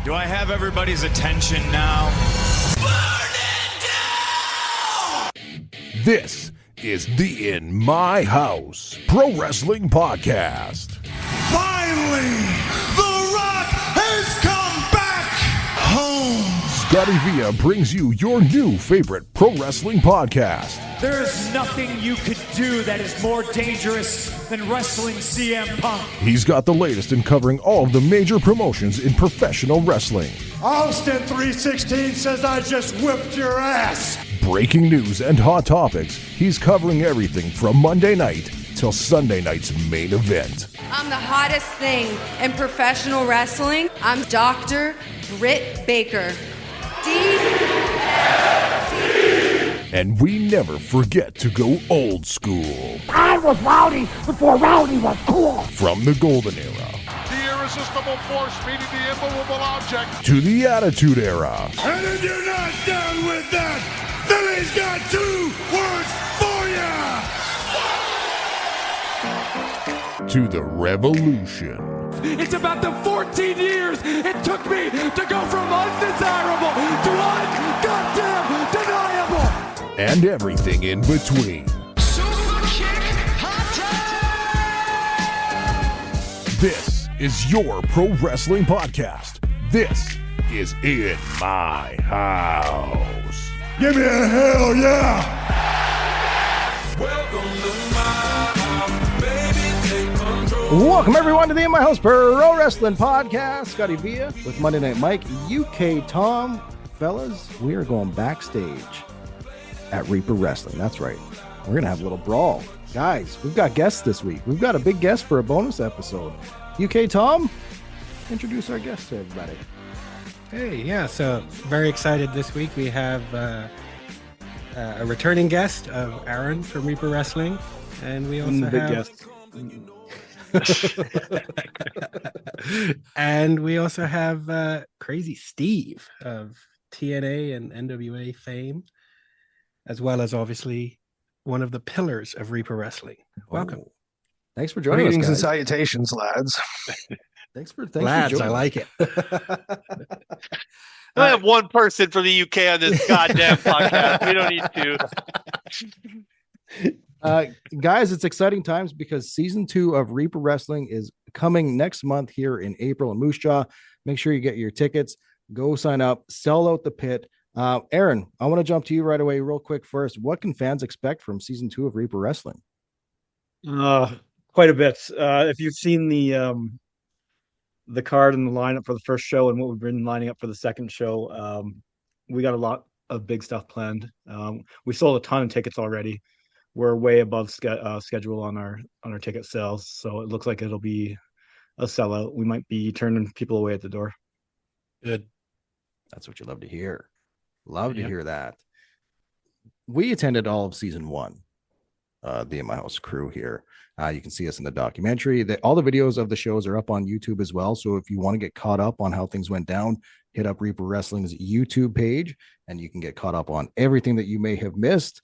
Do I have everybody's attention now? Burn it down! This is the In My House Pro Wrestling Podcast. Finally, The Rock has come back home. Scotty Villa brings you your new favorite pro wrestling podcast. There is nothing you could do that is more dangerous than wrestling CM Punk. He's got the latest in covering all of the major promotions in professional wrestling. Austin 316 says I just whipped your ass. Breaking news and hot topics, he's covering everything from Monday night till Sunday night's main event. I'm the hottest thing in professional wrestling. I'm Dr. Britt Baker. And we never forget to go old school. I was rowdy before rowdy was cool. From the golden era The irresistible force meeting the immovable object to the attitude era. And if you're not done with that, then he's got 2 words for you. To the revolution. It's about the 14 years it took me to go from undesirable to undeniable. And everything in between. Super kick, hot tag! This is your pro wrestling podcast. This is In My House. Give me a hell yeah. Welcome to my house, baby, take control. Welcome everyone to the In My House Pro Wrestling Podcast. Scotty Villa with Monday Night Mike, UK Tom. Fellas, we are going backstage at Reaper Wrestling. That's right. We're going to have a little brawl. Guys, we've got guests this week. We've got a big guest for a bonus episode. UK Tom, introduce our guest to everybody. Hey, yeah, so very excited this week. We have a returning guest of Aaron from Reaper Wrestling, and we also have... and we also have Crazy Steve of TNA and NWA fame, as well as obviously one of the pillars of Reaper Wrestling. Welcome. Oh. Thanks for joining us, Greetings and guys. salutations, lads. Thanks for Lads, joining. I like it. I have one person from the UK on this goddamn podcast. We don't need two. Guys, it's exciting times because season 2 of Reaper Wrestling is coming next month here in April in Moose Jaw. Make sure you get your tickets. Go sign up. Sell out the pit. Aaron, I want to jump to you right away real quick first. What can fans expect from season 2 of Reaper Wrestling? Quite a bit. If you've seen the card and the lineup for the first show and what we've been lining up for the second show, we got a lot of big stuff planned. We sold a ton of tickets already. We're way above schedule on our ticket sales, so it looks like it'll be a sellout. We might be turning people away at the door. Good. That's what you love to hear. Love to hear that. We attended all of season 1. The In My House crew here. You can see us in the documentary. All the videos of the shows are up on YouTube as well. So if you want to get caught up on how things went down, hit up Reaper Wrestling's YouTube page and you can get caught up on everything that you may have missed.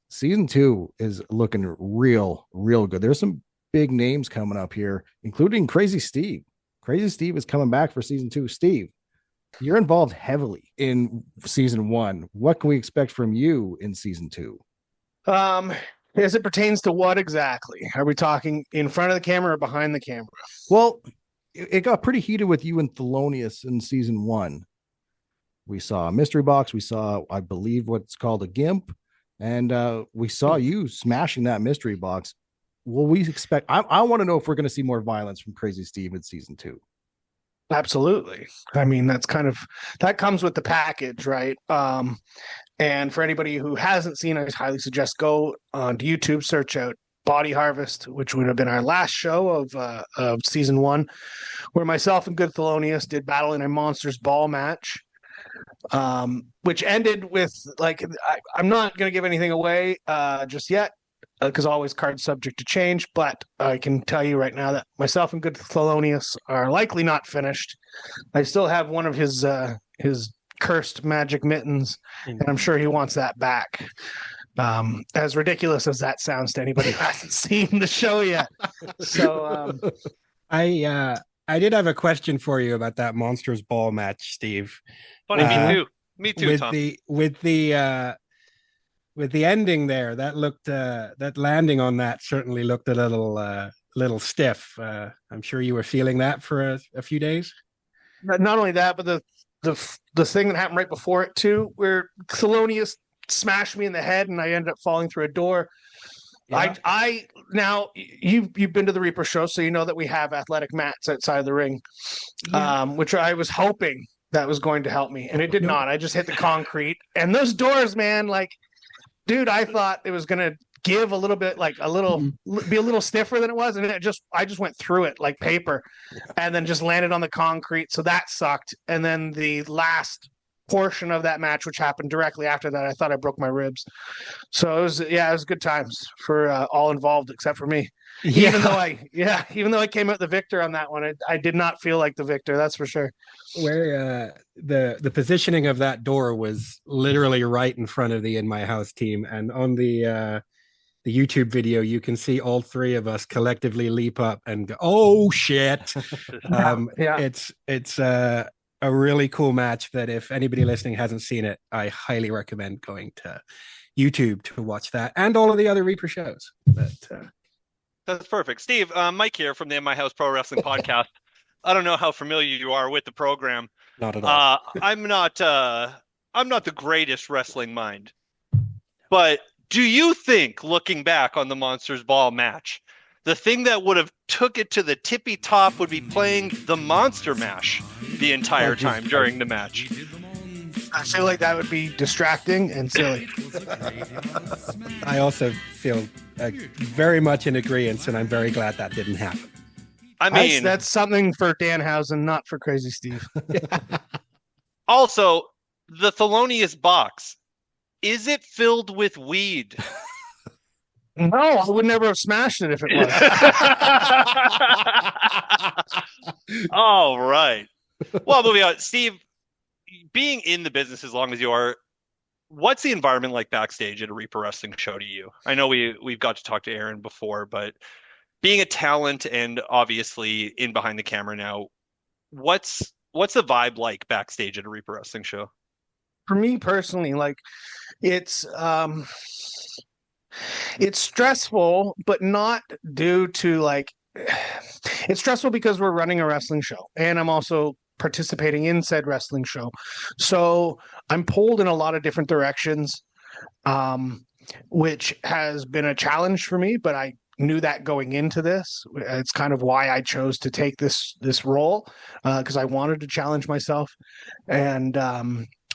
Season 2 is looking real good. There's some big names coming up here, including Crazy Steve. Crazy Steve is coming back for season 2. Steve, you're involved heavily in season 1. What can we expect from you in season 2? As it pertains to what exactly? Are we talking in front of the camera or behind the camera? Well, it got pretty heated with you and Thelonious in season 1. We saw a mystery box. We saw, I believe, what's called a gimp. And we saw you smashing that mystery box. Will we expect... I want to know if we're going to see more violence from Crazy Steve in season 2. Absolutely. I mean, that comes with the package, right? And for anybody who hasn't seen, I highly suggest go on to YouTube, search out Body Harvest, which would have been our last show of season 1, where myself and Good Thelonious did Battle in a Monsters Ball match, which ended with, like, I'm not going to give anything away just yet, because always cards subject to change, but I can tell you right now that myself and Good Thelonious are likely not finished. I still have one of his cursed magic mittens, and I'm sure he wants that back. As ridiculous as that sounds to anybody who hasn't seen the show yet. So I I did have a question for you about that Monsters Ball match, Steve. Funny, me too, with Tom. With the ending there, that looked that landing on that certainly looked a little stiff. I'm sure you were feeling that for a few days. Not only that, but the thing that happened right before it too, where Thelonious smashed me in the head and I ended up falling through a door. Yeah. I now you've been to the Reaper show, so you know that we have athletic mats outside of the ring, which I was hoping that was going to help me, and it did not. I just hit the concrete, and those doors, man, like, dude, I thought it was gonna give a little bit, like be a little stiffer than it was, and I just went through it like paper, and then just landed on the concrete. So that sucked. And then the last portion of that match, which happened directly after that, I thought I broke my ribs. So it was good times for all involved except for me. Yeah. Even though I came out the victor on that one, I did not feel like the victor. That's for sure. Where the positioning of that door was literally right in front of the In My House team, and on the YouTube video, you can see all three of us collectively leap up and go, "Oh shit!" It's a really cool match that if anybody listening hasn't seen it, I highly recommend going to YouTube to watch that and all of the other Reaper shows. That's perfect. Steve, Mike here from the In My House Pro Wrestling Podcast. I don't know how familiar you are with the program. Not at all. I'm not the greatest wrestling mind, but do you think, looking back on the Monsters Ball match, the thing that would have took it to the tippy top would be playing the Monster Mash the entire time during the match? I feel like that would be distracting and silly. I also feel very much in agreement, and I'm very glad that didn't happen. I mean, that's something for Danhausen, not for Crazy Steve. Also, the Thelonious box, is it filled with weed? No, I would never have smashed it if it was. All right. Well, moving on. Steve, being in the business as long as you are, what's the environment like backstage at a Reaper Wrestling show to you? I know we've got to talk to Aaron before, but being a talent and obviously in behind the camera now, what's the vibe like backstage at a Reaper Wrestling show? For me personally, like, it's stressful, but not due to like, it's stressful because we're running a wrestling show and I'm also participating in said wrestling show. So I'm pulled in a lot of different directions, which has been a challenge for me, but I knew that going into this. It's kind of why I chose to take this role, because I wanted to challenge myself. And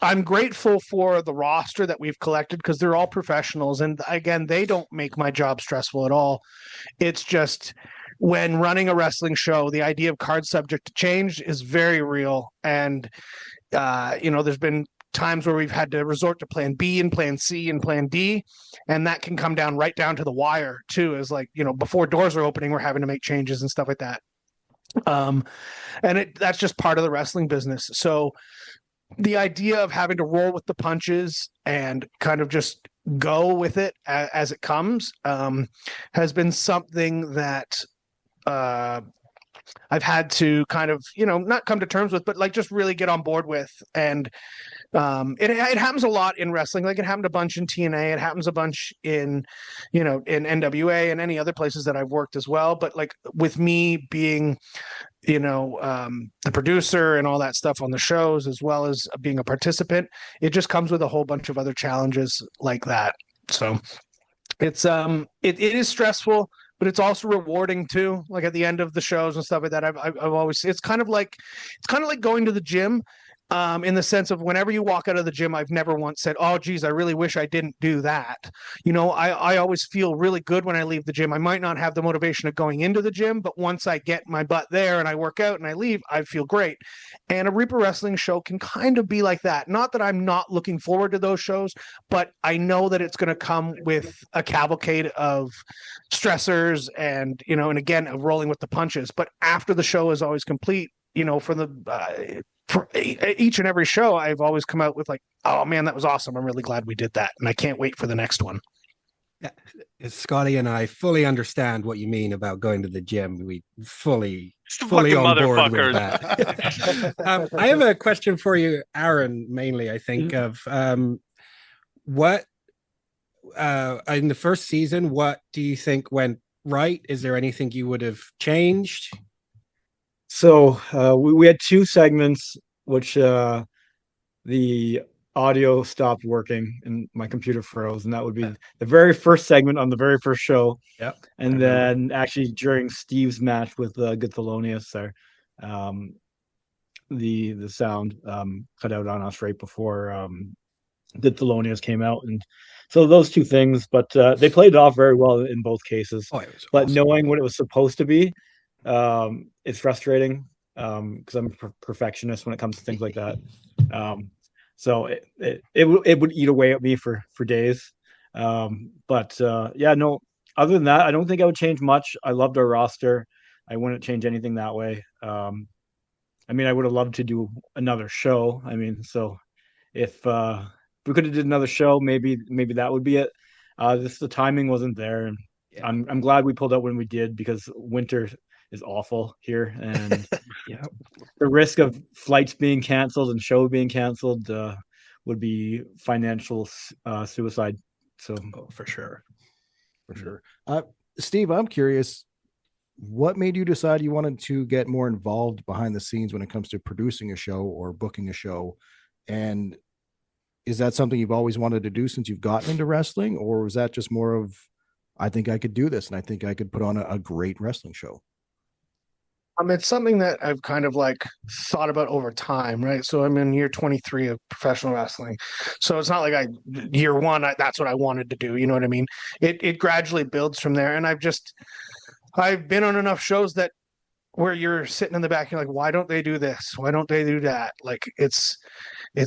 I'm grateful for the roster that we've collected because they're all professionals. And again, they don't make my job stressful at all. It's just when running a wrestling show, the idea of card subject to change is very real. And, there's been times where we've had to resort to plan B and plan C and plan D. And that can come down right down to the wire too, is like, before doors are opening, we're having to make changes and stuff like that. That's just part of the wrestling business. So the idea of having to roll with the punches and kind of just go with it as it comes has been something that I've had to kind of, not come to terms with, but like just really get on board with. And it happens a lot in wrestling. Like it happened a bunch in TNA. It happens a bunch in NWA and any other places that I've worked as well. But like with me being, the producer and all that stuff on the shows, as well as being a participant, it just comes with a whole bunch of other challenges like that. So it's it is stressful, but it's also rewarding too. Like at the end of the shows and stuff like that, I've always, it's kind of like going to the gym. In the sense of whenever you walk out of the gym, I've never once said, "Oh, geez, I really wish I didn't do that." I always feel really good when I leave the gym. I might not have the motivation of going into the gym, but once I get my butt there and I work out and I leave, I feel great. And a Reaper Wrestling show can kind of be like that. Not that I'm not looking forward to those shows, but I know that it's going to come with a cavalcade of stressors and, and again, of rolling with the punches. But after the show is always complete, for each and every show, I've always come out with like, "Oh man, that was awesome. I'm really glad we did that. And I can't wait for the next one." Scotty and I fully understand what you mean about going to the gym. We fully Fucking on board with motherfuckers. that. I have a question for you, Aaron, mainly, I think, of what in the first season, what do you think went right? Is there anything you would have changed? So we had two segments, which the audio stopped working and my computer froze, and that would be the very first segment on the very first show. Yep. And then actually during Steve's match with Good Thelonious there, the sound cut out on us right before Good Thelonious came out, and so those two things, but they played it off very well in both cases. But awesome. Knowing what it was supposed to be, it's frustrating because I'm a perfectionist when it comes to things like that. So it would eat away at me for days. But yeah, no, other than that, I don't think I would change much. I loved our roster. I wouldn't change anything that way. I mean, I would have loved to do another show. I mean, so if we could have did another show, maybe that would be it. The timing wasn't there, and yeah. I'm glad we pulled out when we did, because winter is awful here, and yeah, the risk of flights being canceled and show being canceled would be financial suicide. So for sure. Steve, I'm curious, what made you decide you wanted to get more involved behind the scenes when it comes to producing a show or booking a show? And is that something you've always wanted to do since you've gotten into wrestling, or was that just more of, I think I could do this and I think I could put on a great wrestling show? It's something that I've kind of like thought about over time, right? So I'm in year 23 of professional wrestling. So it's not like year one, that's what I wanted to do. You know what I mean? It gradually builds from there. And I've been on enough shows that where you're sitting in the back, you're like, why don't they do this? Why don't they do that? Like it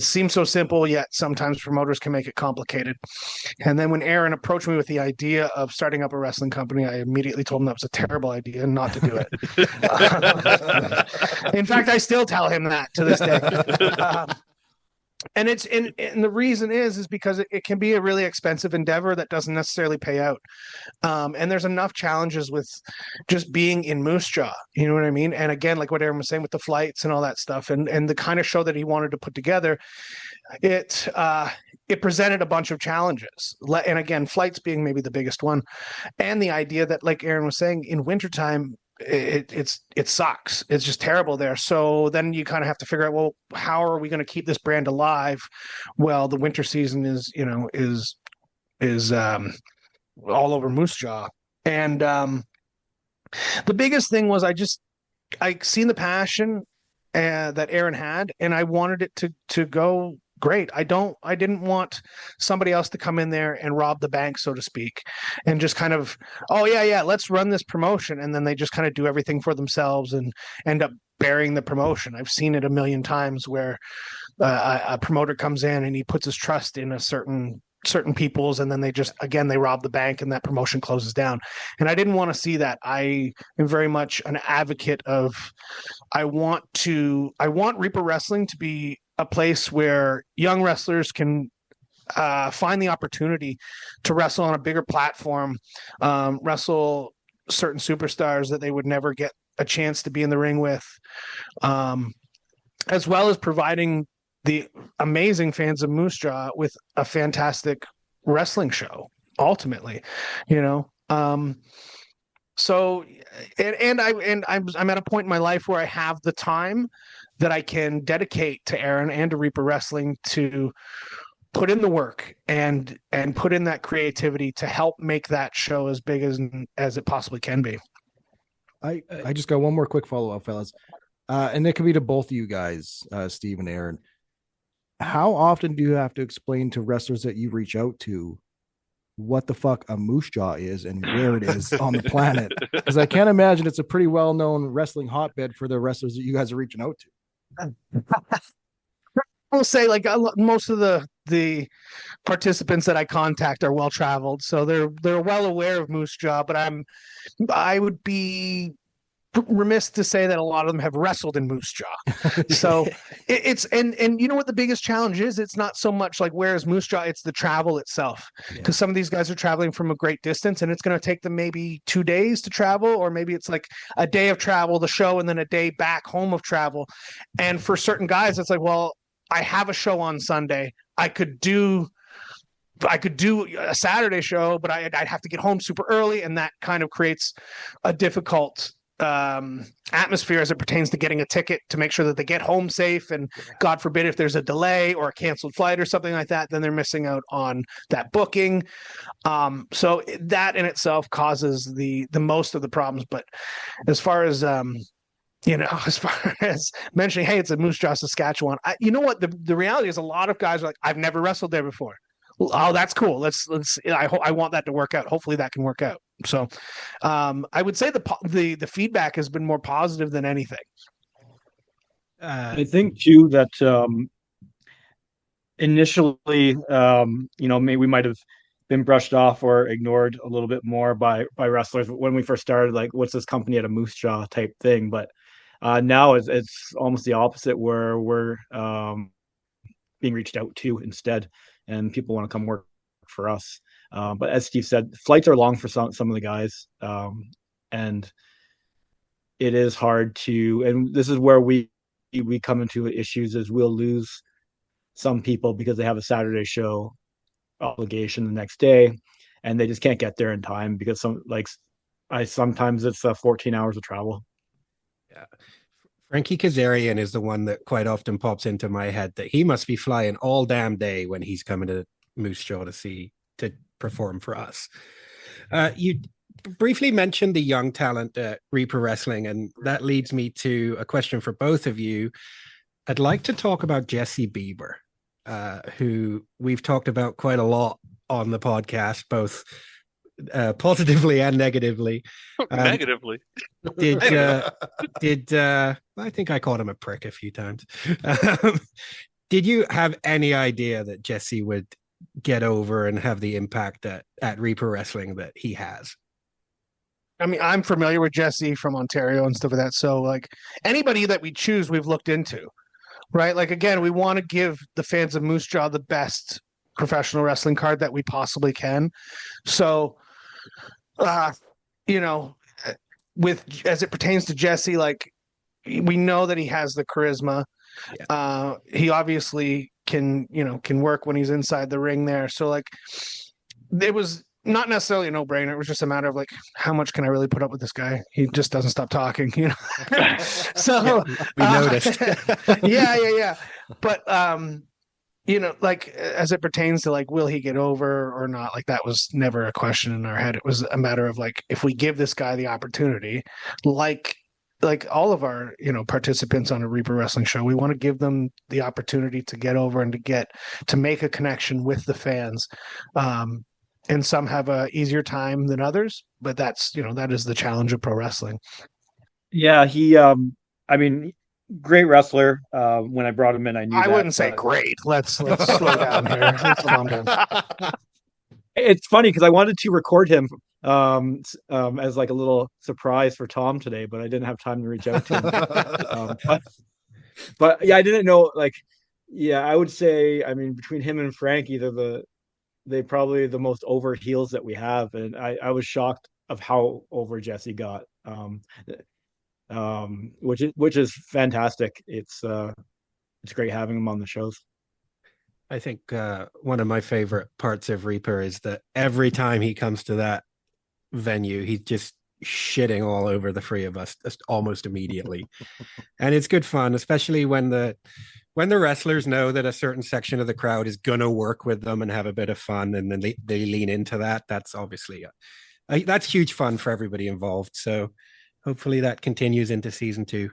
seems so simple, yet sometimes promoters can make it complicated. And then when Aaron approached me with the idea of starting up a wrestling company, I immediately told him that was a terrible idea and not to do it. In fact, I still tell him that to this day. And the reason is because it can be a really expensive endeavor that doesn't necessarily pay out. And there's enough challenges with just being in Moose Jaw, you know what I mean? And again, like what Aaron was saying with the flights and all that stuff, and the kind of show that he wanted to put together, it presented a bunch of challenges. And again, flights being maybe the biggest one. And the idea that, like Aaron was saying, in wintertime, it sucks. It's just terrible there. So then you kind of have to figure out, well, how are we going to keep this brand alive? Well, the winter season is all over Moose Jaw. And the biggest thing was I seen the passion that Aaron had, and I wanted it to go great. I didn't want somebody else to come in there and rob the bank, so to speak, and just kind of, oh yeah, let's run this promotion, and then they just kind of do everything for themselves and end up burying the promotion. I've seen it a million times where a promoter comes in and he puts his trust in a certain people's, and then they rob the bank and that promotion closes down. And I didn't want to see that. I am very much an advocate of, I want Reaper Wrestling to be a place where young wrestlers can find the opportunity to wrestle on a bigger platform, wrestle certain superstars that they would never get a chance to be in the ring with, as well as providing the amazing fans of Moose Jaw with a fantastic wrestling show, ultimately, you know? So, I'm at a point in my life where I have the time that I can dedicate to Aaron and to Reaper Wrestling to put in the work and put in that creativity to help make that show as big as it possibly can be. I just got one more quick follow-up, fellas. And it could be to both of you guys, Steve and Aaron. How often do you have to explain to wrestlers that you reach out to what the fuck a Moose Jaw is and where it is on the planet? Because I can't imagine it's a pretty well-known wrestling hotbed for the wrestlers that you guys are reaching out to. I'll say, like, most of the participants that I contact are well-traveled, so they're well aware of Moose Jaw, but I would be remiss to say that a lot of them have wrestled in Moose Jaw. So it's and you know what the biggest challenge is? It's not so much like where is Moose Jaw, it's the travel itself. Because some of these guys are traveling from a great distance, and it's going to take them maybe 2 days to travel, or maybe it's like a day of travel, the show, and then a day back home of travel. And for certain guys, it's like, well, I have a show on Sunday. I could do a Saturday show, but I'd have to get home super early, and that kind of creates a difficult atmosphere as it pertains to getting a ticket to make sure that they get home safe. And God forbid if there's a delay or a canceled flight or something like that, then they're missing out on that booking. So that in itself causes the most of the problems. But as far as as far as mentioning, hey, it's a Moose Jaw, Saskatchewan. You know what? The reality is a lot of guys are like, I've never wrestled there before. Oh, that's cool. Let's. I want that to work out. Hopefully that can work out. So, I would say the feedback has been more positive than anything. I think too that initially, maybe we might have been brushed off or ignored a little bit more by wrestlers when we first started. Like, what's this company at a Moose Jaw type thing? But now it's almost the opposite, where we're being reached out to instead, and people want to come work for us. But as Steve said, flights are long for some of the guys, and it is hard to. And this is where we come into issues: is we'll lose some people because they have a Saturday show obligation the next day, and they just can't get there in time because sometimes it's 14 hours of travel. Yeah. Frankie Kazarian is the one that quite often pops into my head, that he must be flying all damn day when he's coming to Moose Jaw to perform for us. You briefly mentioned the young talent at Reaper Wrestling, and that leads me to a question for both of you. I'd like to talk about Jesse Bieber, who we've talked about quite a lot on the podcast, both positively and negatively. Negatively. Did I think I called him a prick a few times. Did you have any idea that Jesse would get over and have the impact at Reaper Wrestling that he has? I mean, I'm familiar with Jesse from Ontario and stuff like that. So, like, anybody that we choose, we've looked into, right? Like, again, we want to give the fans of Moose Jaw the best professional wrestling card that we possibly can. So, with as it pertains to Jesse, like, we know that he has the charisma. Yeah. He obviously can work when he's inside the ring there. So, like, it was not necessarily a no-brainer. It was just a matter of, like, how much can I really put up with this guy? He just doesn't stop talking, So we noticed. Yeah. But like, as it pertains to, like, will he get over or not, like, that was never a question in our head. It was a matter of, like, if we give this guy the opportunity, like all of our participants on a Reaper Wrestling show, we want to give them the opportunity to get over and to make a connection with the fans. And some have a easier time than others, but that's that is the challenge of pro wrestling. Yeah, he great wrestler. When I brought him in, I knew I wouldn't say great. Let's slow down here. Let's calm down. It's funny because I wanted to record him as like a little surprise for Tom today, but I didn't have time to reach out to him. But yeah, I didn't know. Like, yeah, I would say, I mean, between him and Frankie, they probably the most over heels that we have, and I was shocked of how over Jesse got. Which is fantastic. It's great having him on the shows. I think one of my favorite parts of Reaper is that every time he comes to that venue, he's just shitting all over the three of us just almost immediately. And it's good fun, especially when the wrestlers know that a certain section of the crowd is gonna work with them and have a bit of fun, and then they lean into that. That's obviously that's huge fun for everybody involved. So hopefully that continues into season 2.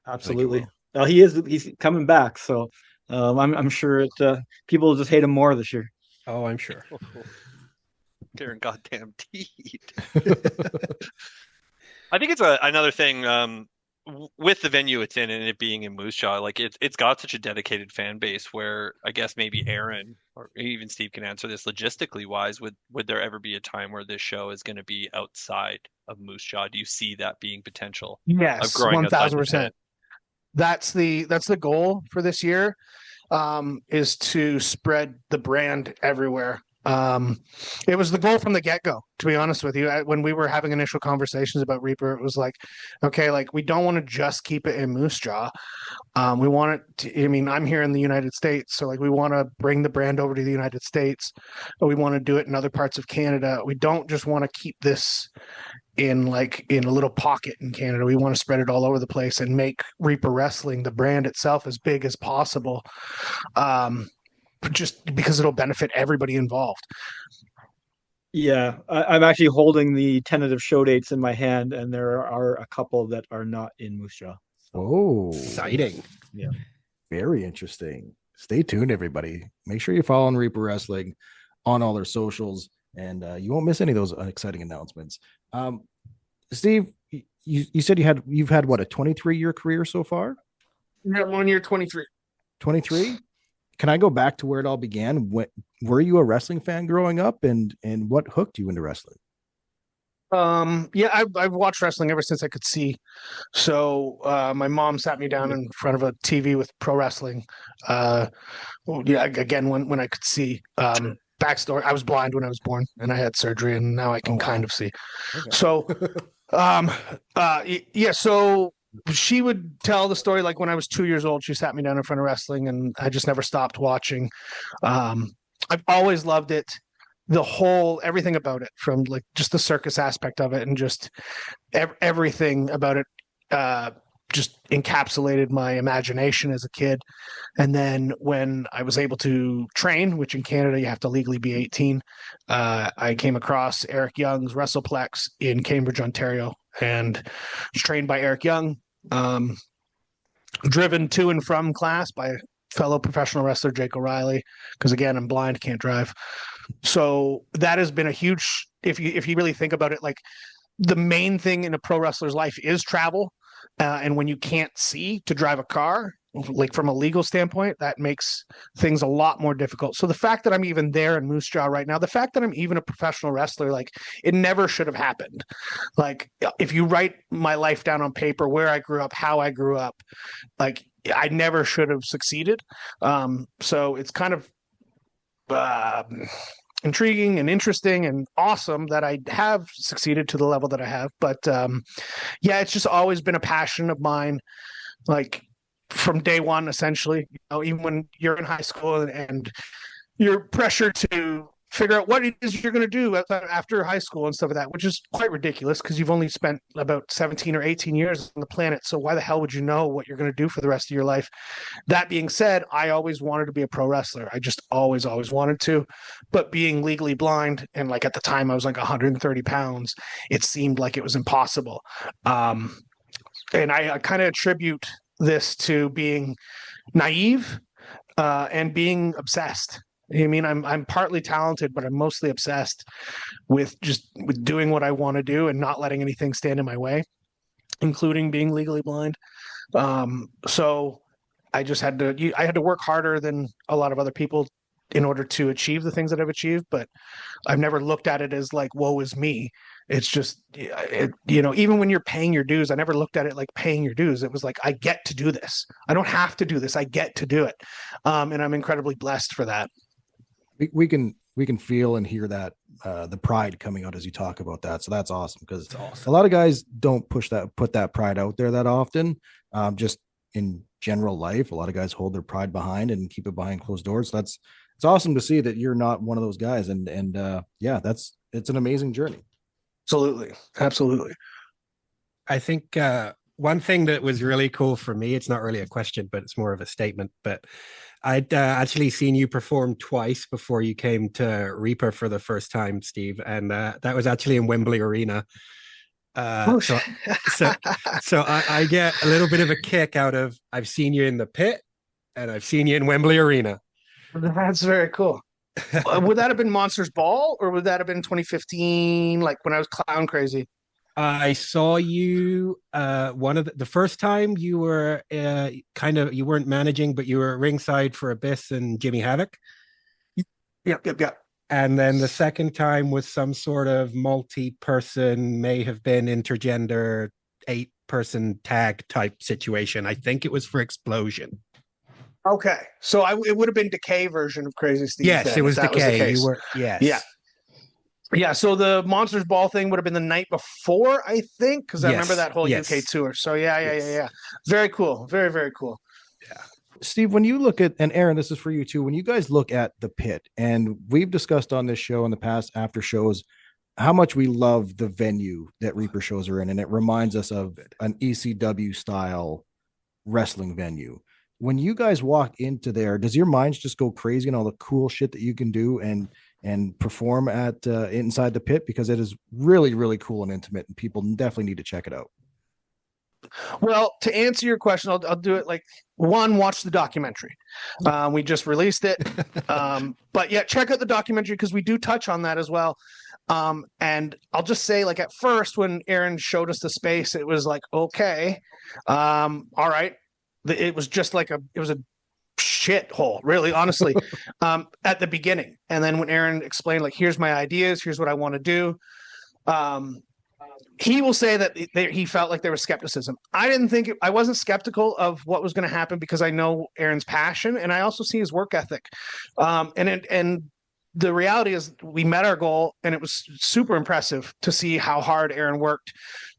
Absolutely. Well, he's coming back, so I'm sure people will just hate him more this year. Oh, I'm sure. Karen goddamn teeth. I think it's another thing. with the venue it's in and it being in Moose Jaw, like it's got such a dedicated fan base where I guess maybe Aaron or even Steve can answer this logistically wise. Would there ever be a time where this show is going to be outside of Moose Jaw? Do you see that being potential of Yes, growing outside the 1000%. pit? That's the goal for this year, is to spread the brand everywhere. It was the goal from the get-go, to be honest with you. When we were having initial conversations about Reaper, it was like, okay, like we don't want to just keep it in Moose Jaw. We want it to, I mean, I'm here in the United States, so like we want to bring the brand over to the United States, but we want to do it in other parts of Canada. We don't just want to keep this in a little pocket in Canada. We want to spread it all over the place and make Reaper Wrestling, the brand itself, as big as possible. Just because it'll benefit everybody involved. Yeah, I'm actually holding the tentative show dates in my hand, and there are a couple that are not in Moose Jaw. Oh, exciting. Yeah. Very interesting. Stay tuned, everybody. Make sure you're following Reaper Wrestling on all their socials, and you won't miss any of those exciting announcements. Steve, you said you've had what, a 23-year career so far? Yeah, 1 year, 23. 23? Can I go back to where it all began? Were you a wrestling fan growing up, and what hooked you into wrestling? Yeah, I've watched wrestling ever since I could see. So my mom sat me down in front of a TV with pro wrestling. Yeah, again when I could see. Backstory: I was blind when I was born, and I had surgery, and now I can kind of see. Okay. So, yeah. So she would tell the story like when I was 2 years old. She sat me down in front of wrestling, and I just never stopped watching. I've always loved it. Everything about it, from like just the circus aspect of it and just everything about it, just encapsulated my imagination as a kid. And then when I was able to train, which in Canada you have to legally be 18, I came across Eric Young's WrestlePlex in Cambridge, Ontario, and was trained by Eric Young, driven to and from class by fellow professional wrestler Jake O'Reilly, because again, I'm blind, can't drive. So that has been a huge, if you really think about it, like the main thing in a pro wrestler's life is travel. And when you can't see to drive a car, like from a legal standpoint, that makes things a lot more difficult. So the fact that I'm even there in Moose Jaw right now, the fact that I'm even a professional wrestler, like it never should have happened. Like if you write my life down on paper, where I grew up, how I grew up, like I never should have succeeded. So it's kind of intriguing and interesting and awesome that I have succeeded to the level that I have. But yeah, it's just always been a passion of mine, like from day one, essentially. Even when you're in high school and you're pressured to figure out what it is you're going to do after high school and stuff like that, which is quite ridiculous because you've only spent about 17 or 18 years on the planet. So why the hell would you know what you're going to do for the rest of your life? That being said, I always wanted to be a pro wrestler. I just always wanted to. But being legally blind, and like at the time I was like 130 pounds, it seemed like it was impossible. And I kind of attribute this to being naive and being obsessed. I mean, I'm partly talented, but I'm mostly obsessed with doing what I want to do and not letting anything stand in my way, including being legally blind. So I just had to work harder than a lot of other people in order to achieve the things that I've achieved. But I've never looked at it as like, woe is me. It's just, even when you're paying your dues, I never looked at it like paying your dues. It was like, I get to do this. I don't have to do this. I get to do it. And I'm incredibly blessed for that. We can feel and hear that the pride coming out as you talk about that. So that's awesome, because a lot of guys don't put that pride out there that often. Just in general life, a lot of guys hold their pride behind and keep it behind closed doors. So it's awesome to see that you're not one of those guys. And yeah, it's an amazing journey. Absolutely. I think one thing that was really cool for me, it's not really a question, but it's more of a statement, but I'd actually seen you perform twice before you came to Reaper for the first time, Steve, and that was actually in Wembley Arena. So I get a little bit of a kick out of, I've seen you in the pit and I've seen you in Wembley Arena. That's very cool. Would that have been Monsters Ball, or would that have been 2015, like when I was Clown Crazy? I saw you one of the first time you were you weren't managing, but you were ringside for Abyss and Jimmy Havoc. Yep. And then the second time was some sort of multi-person, may have been intergender, 8-person tag type situation. I think it was for Explosion. Okay, so it would have been Decay version of Crazy Steve. Yes, then, it was if that Decay. the You case. were Yeah. So the Monsters Ball thing would have been the night before, I think, because I remember that whole UK tour. So yeah. Very cool. Very, very cool. Steve, when you look at, and Aaron, this is for you too, when you guys look at the pit, and we've discussed on this show in the past after shows how much we love the venue that Reaper shows are in, and it reminds us of an ECW style wrestling venue. When you guys walk into there, does your minds just go crazy and all the cool shit that you can do and perform at inside the pit? Because it is really, really cool and intimate, and people definitely need to check it out. Well, to answer your question, I'll do it like one, watch the documentary. We just released it. But yeah, check out the documentary because we do touch on that as well. And I'll just say, like, at first when Aaron showed us the space, it was like, okay, all right. It was just like it was a shit hole, really, honestly, at the beginning. And then when Aaron explained, like, here's my ideas, here's what I want to do. He will say that he felt like there was skepticism. I wasn't skeptical of what was going to happen because I know Aaron's passion and I also see his work ethic. And the reality is we met our goal and it was super impressive to see how hard Aaron worked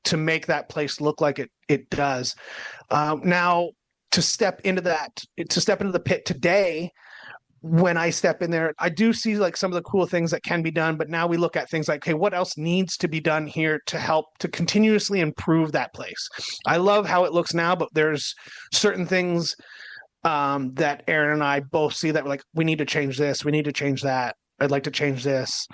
to make that place look like it does. Now to step into the pit today, when I step in there, I do see like some of the cool things that can be done, but now we look at things like, okay, what else needs to be done here to help to continuously improve that place? I love how it looks now, but there's certain things that Aaron and I both see that we're like, we need to change this, we need to change that, I'd like to change this.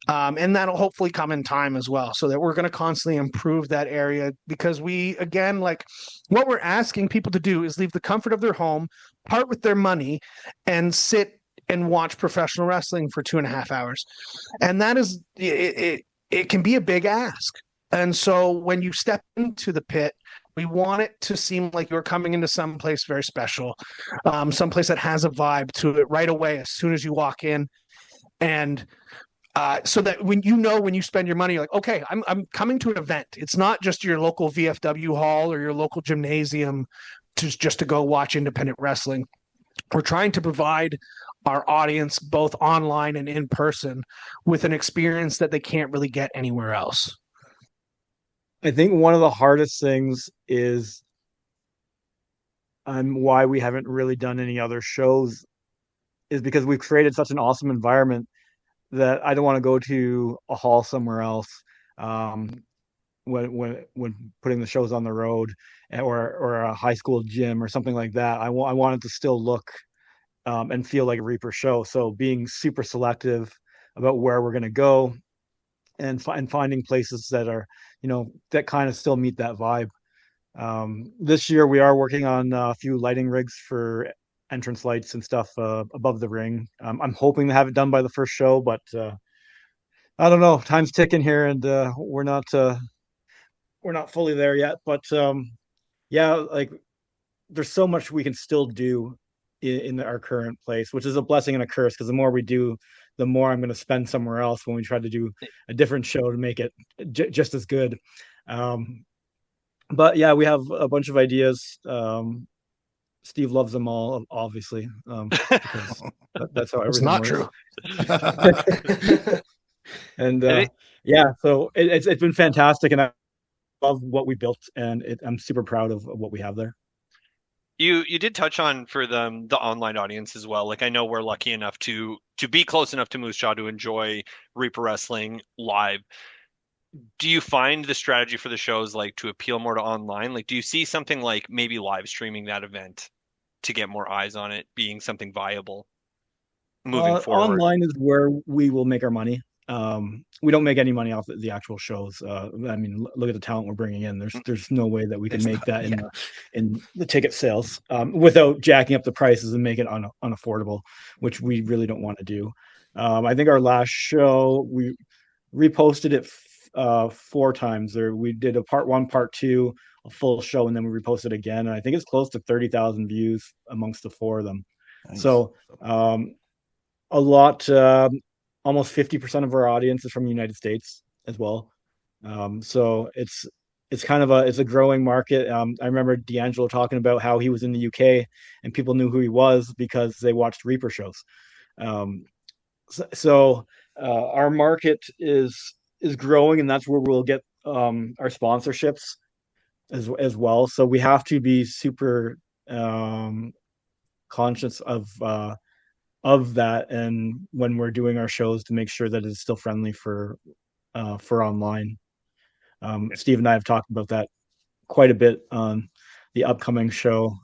And that'll hopefully come in time as well, so that we're going to constantly improve that area because we, again, like what we're asking people to do is leave the comfort of their home, part with their money, and sit and watch professional wrestling for 2.5 hours. And that is, it can be a big ask. And so when you step into the pit, we want it to seem like you're coming into someplace very special, someplace that has a vibe to it right away as soon as you walk in. And so that when you spend your money, you're like, okay, I'm coming to an event. It's not just your local VFW hall or your local gymnasium just to go watch independent wrestling. We're trying to provide our audience, both online and in person, with an experience that they can't really get anywhere else. I think one of the hardest things is why we haven't really done any other shows is because we've created such an awesome environment that I don't want to go to a hall somewhere else when putting the shows on the road, or a high school gym or something like that. I want it to still look and feel like a Reaper show. So being super selective about where we're going to go and finding places that are, that kind of still meet that vibe. This year we are working on a few lighting rigs for entrance lights and stuff above the ring. I'm hoping to have it done by the first show, but I don't know. Time's ticking here, and we're not fully there yet. But yeah, like there's so much we can still do in our current place, which is a blessing and a curse because the more we do, the more I'm going to spend somewhere else when we try to do a different show to make it just as good. But yeah, we have a bunch of ideas. Steve loves them all, obviously. Because that's how everything it's not works. True. And yeah, so it's been fantastic, and I love what we built, and I'm super proud of what we have there. You did touch on for the online audience as well. Like I know we're lucky enough to be close enough to Moose Jaw to enjoy Reaper Wrestling live. Do you find the strategy for the shows like to appeal more to online? Like, do you see something like maybe live streaming that event to get more eyes on it being something viable moving forward? Online is where we will make our money. We don't make any money off the actual shows. I mean, look at the talent we're bringing in. There's no way that we can make that in the ticket sales without jacking up the prices and make it unaffordable, which we really don't want to do. I think our last show we reposted it 4 times. Or we did a part 1, part 2, a full show, and then we reposted again. And I think it's close to 30,000 views amongst the 4 of them. Nice. So a lot, almost 50% of our audience is from the United States as well. So it's kind of it's a growing market. I remember D'Angelo talking about how he was in the UK and people knew who he was because they watched Reaper shows. So our market is growing, and that's where we'll get our sponsorships as well. So we have to be super conscious of that, and when we're doing our shows, to make sure that it's still friendly for online. Steve and I have talked about that quite a bit on the upcoming show.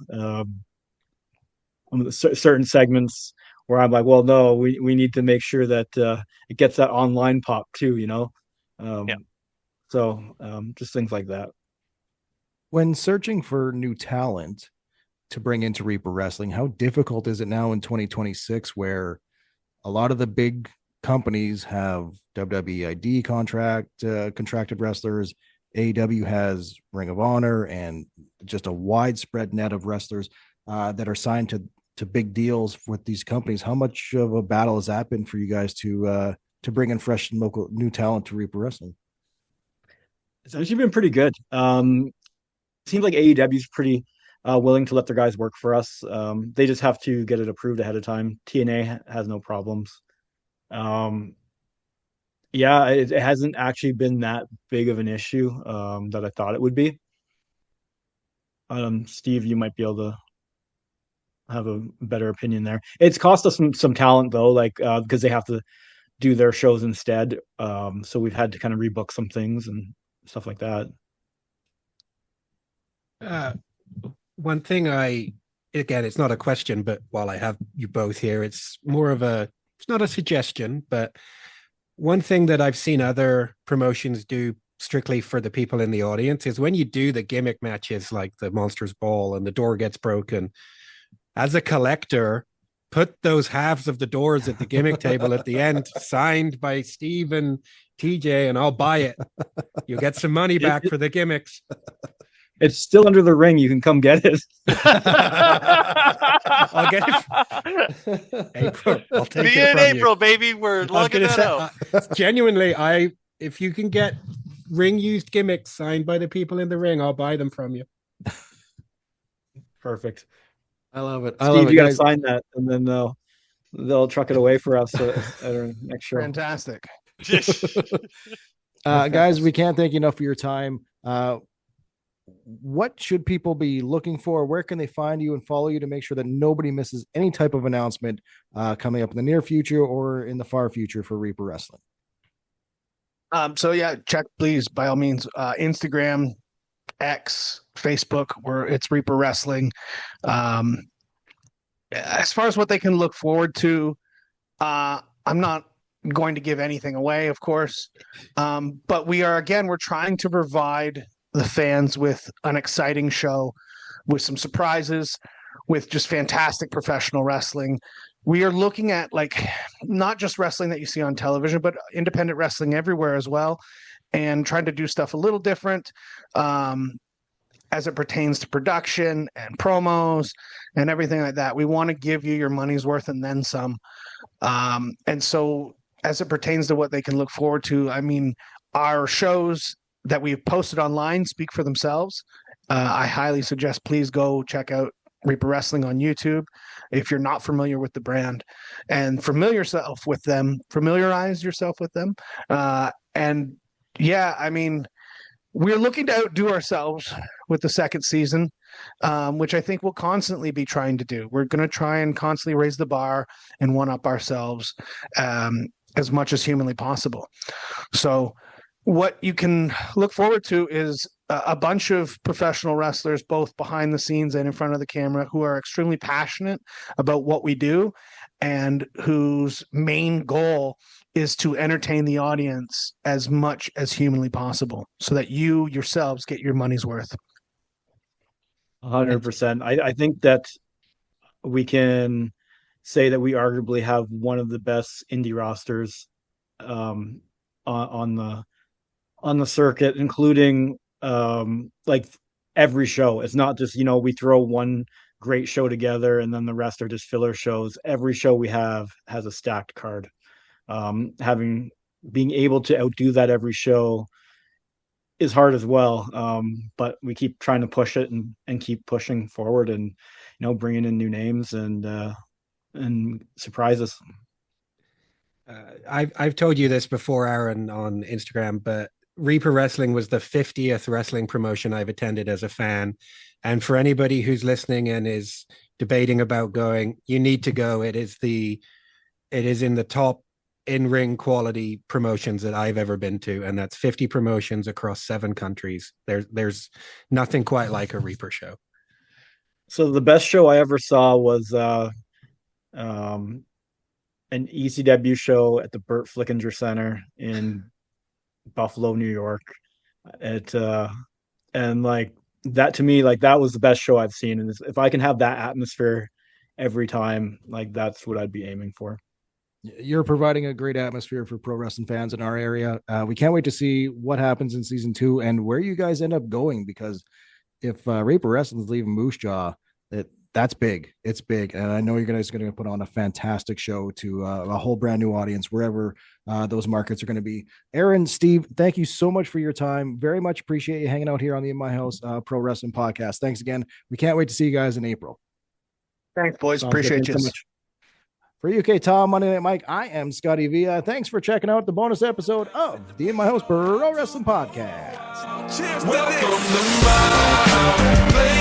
Certain segments where I'm like, well, no, we need to make sure that it gets that online pop too, you know? So just things like that. When searching for new talent to bring into Reaper Wrestling, how difficult is it now in 2026 where a lot of the big companies have WWE ID contracted wrestlers, AEW has Ring of Honor, and just a widespread net of wrestlers that are signed to big deals with these companies? How much of a battle has that been for you guys to bring in fresh and local new talent to Reaper Wrestling? It's actually been pretty good. It seems like AEW is pretty willing to let their guys work for us. They just have to get it approved ahead of time. TNA has no problems. Yeah, it hasn't actually been that big of an issue that I thought it would be. Steve, you might be able to have a better opinion there. It's cost us some talent though, like because they have to do their shows instead. So we've had to kind of rebook some things and stuff like that. One thing again, it's not a question, but while I have you both here, it's more of it's not a suggestion, but one thing that I've seen other promotions do strictly for the people in the audience is when you do the gimmick matches like the Monsters Ball and the door gets broken, as a collector, put those halves of the doors at the gimmick table at the end, signed by Steve and TJ, and I'll buy it. You'll get some money back for the gimmicks. It's still under the ring. You can come get it. I'll get it. April, I'll take See it in from April, you. baby. We're lugging that out. Genuinely, if you can get ring used gimmicks signed by the people in the ring, I'll buy them from you. Perfect. I love it. Steve, you got to sign that, and then they'll truck it away for us at our next show. Fantastic. Guys, we can't thank you enough for your time. What should people be looking for? Where can they find you and follow you to make sure that nobody misses any type of announcement coming up in the near future or in the far future for Reaper Wrestling? So yeah, check please by all means Instagram, X, Facebook, where it's Reaper Wrestling. As far as what they can look forward to, I'm not going to give anything away, of course, but we're trying to provide the fans with an exciting show, with some surprises, with just fantastic professional wrestling. We are looking at not just wrestling that you see on television, but independent wrestling everywhere as well, and trying to do stuff a little different as it pertains to production and promos and everything like that. We want to give you your money's worth and then some. And so as it pertains to what they can look forward to, I mean, our shows that we've posted online speak for themselves. I highly suggest please go check out Reaper Wrestling on YouTube if you're not familiar with the brand, and familiarize yourself with them. And yeah, I mean, we're looking to outdo ourselves with the second season, which I think we'll constantly be trying to do. We're going to try and constantly raise the bar and one up ourselves as much as humanly possible. So what you can look forward to is a bunch of professional wrestlers, both behind the scenes and in front of the camera, who are extremely passionate about what we do and whose main goal is to entertain the audience as much as humanly possible so that you yourselves get your money's worth. 100%. I think that we can say that we arguably have one of the best indie rosters on on the circuit, including like every show. It's not just, we throw one great show together and then the rest are just filler shows. Every show we have has a stacked card. Being able to outdo that every show is hard as well. But we keep trying to push it and keep pushing forward and, bringing in new names and surprises. I've told you this before, Aaron, on Instagram, but Reaper Wrestling was the 50th wrestling promotion I've attended as a fan. And for anybody who's listening and is debating about going, you need to go. It is in the top in-ring quality promotions that I've ever been to. And that's 50 promotions across 7 countries. There's nothing quite like a Reaper show. So the best show I ever saw was an ECW show at the Burt Flickinger Center in Buffalo, New York. And like that, to me, like that was the best show I've seen. And if I can have that atmosphere every time, like that's what I'd be aiming for. You're providing a great atmosphere for pro wrestling fans in our area. We can't wait to see what happens in season 2 and where you guys end up going, because if Reaper Wrestling is leaving Moose Jaw, that's big. It's big. And I know you guys are going to put on a fantastic show to a whole brand new audience, wherever those markets are going to be. Aaron, Steve, thank you so much for your time. Very much appreciate you hanging out here on the In My House Pro Wrestling Podcast. Thanks again. We can't wait to see you guys in April. Thanks, boys. Appreciate you. So much. For UK Tom, Monday Night Mike, I am Scotty Villa. Thanks for checking out the bonus episode of the In My House Pro Wrestling Podcast. Welcome to my house.